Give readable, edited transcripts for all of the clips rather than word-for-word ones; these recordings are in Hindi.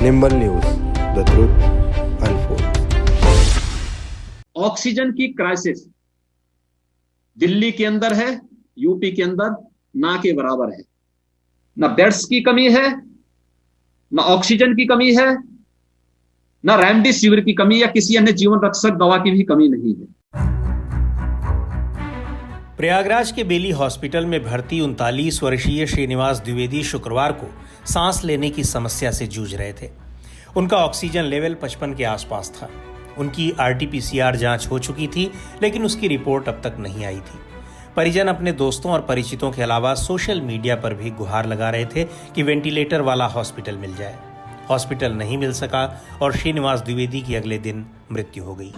Nimble news, the truth unfold. Oxygen की क्राइसिस दिल्ली के अंदर है, यूपी के अंदर ना के बराबर है। ना बेड्स की कमी है, ना ऑक्सीजन की कमी है, ना रेमडेसिविर की कमी या किसी अन्य जीवन रक्षक दवा की भी कमी नहीं है। प्रयागराज के बेली हॉस्पिटल में भर्ती 39 वर्षीय श्रीनिवास द्विवेदी शुक्रवार को सांस लेने की समस्या से जूझ रहे थे। उनका ऑक्सीजन लेवल 55 के आसपास था। उनकी आरटी-पीसीआर जांच हो चुकी थी, लेकिन उसकी रिपोर्ट अब तक नहीं आई थी। परिजन अपने दोस्तों और परिचितों के अलावा सोशल मीडिया पर भी गुहार लगा रहे थे कि वेंटिलेटर वाला हॉस्पिटल मिल जाए। हॉस्पिटल नहीं मिल सका और श्रीनिवास द्विवेदी की अगले दिन मृत्यु हो गई।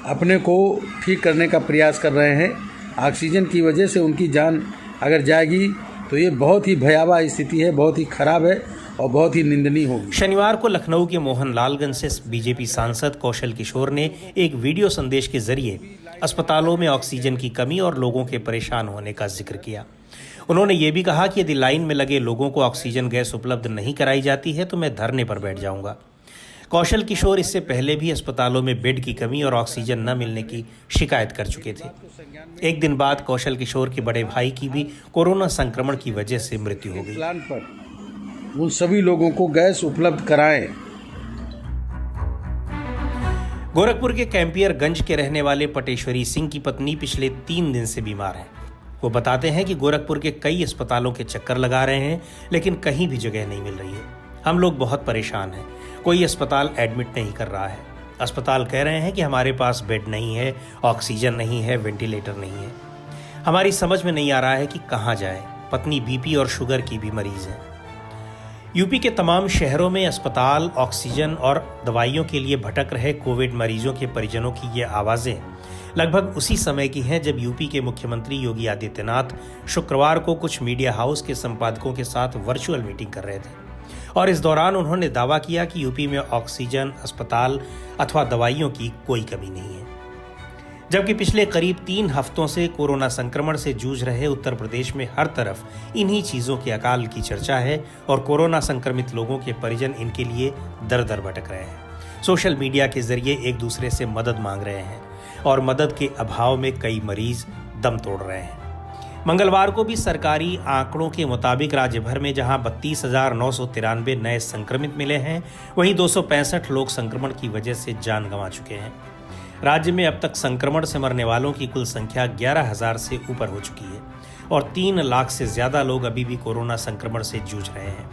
अपने को ठीक करने का प्रयास कर रहे हैं। ऑक्सीजन की वजह से उनकी जान अगर जाएगी तो ये बहुत ही भयावह स्थिति है, बहुत ही खराब है और बहुत ही निंदनीय होगी। शनिवार को लखनऊ के मोहनलालगंज से बीजेपी सांसद कौशल किशोर ने एक वीडियो संदेश के जरिए अस्पतालों में ऑक्सीजन की कमी और लोगों के परेशान होने का जिक्र किया। उन्होंने ये भी कहा कि यदि लाइन में लगे लोगों को ऑक्सीजन गैस उपलब्ध नहीं कराई जाती है तो मैं धरने पर बैठ जाऊंगा। कौशल किशोर इससे पहले भी अस्पतालों में बेड की कमी और ऑक्सीजन न मिलने की शिकायत कर चुके थे। एक दिन बाद कौशल किशोर के बड़े भाई की भी कोरोना संक्रमण की वजह से मृत्यु हो गई। प्लान पर उन सभी लोगों को गैस उपलब्ध कराएं। गोरखपुर के कैंपियरगंज के रहने वाले पटेश्वरी सिंह की पत्नी पिछले 3 दिन से बीमार है। वो बताते हैं कि गोरखपुर के कई अस्पतालों के चक्कर लगा रहे हैं, लेकिन कहीं भी जगह नहीं मिल रही है। हम लोग बहुत परेशान हैं। कोई अस्पताल एडमिट नहीं कर रहा है। अस्पताल कह रहे हैं कि हमारे पास बेड नहीं है, ऑक्सीजन नहीं है, वेंटिलेटर नहीं है। हमारी समझ में नहीं आ रहा है कि कहाँ जाए। पत्नी बीपी और शुगर की भी मरीज है। यूपी के तमाम शहरों में अस्पताल, ऑक्सीजन और दवाइयों के लिए भटक रहे कोविड मरीजों के परिजनों की ये आवाज़ें लगभग उसी समय की हैं जब यूपी के मुख्यमंत्री योगी आदित्यनाथ शुक्रवार को कुछ मीडिया हाउस के संपादकों के साथ वर्चुअल मीटिंग कर रहे थे और इस दौरान उन्होंने दावा किया कि यूपी में ऑक्सीजन, अस्पताल अथवा दवाइयों की कोई कमी नहीं है। जबकि पिछले करीब 3 हफ्तों से कोरोना संक्रमण से जूझ रहे उत्तर प्रदेश में हर तरफ इन्हीं चीज़ों के अकाल की चर्चा है और कोरोना संक्रमित लोगों के परिजन इनके लिए दर दर भटक रहे हैं। सोशल मीडिया के जरिए एक दूसरे से मदद मांग रहे हैं और मदद के अभाव में कई मरीज दम तोड़ रहे हैं। मंगलवार को भी सरकारी आंकड़ों के मुताबिक राज्य भर में जहां 32,993 नए संक्रमित मिले हैं, वहीं 265 लोग संक्रमण की वजह से जान गंवा चुके हैं। राज्य में अब तक संक्रमण से मरने वालों की कुल संख्या 11,000 से ऊपर हो चुकी है और 3 लाख से ज्यादा लोग अभी भी कोरोना संक्रमण से जूझ रहे हैं।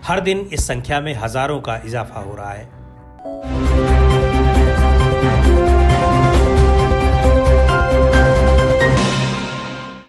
हर दिन इस संख्या में हजारों का इजाफा हो रहा है।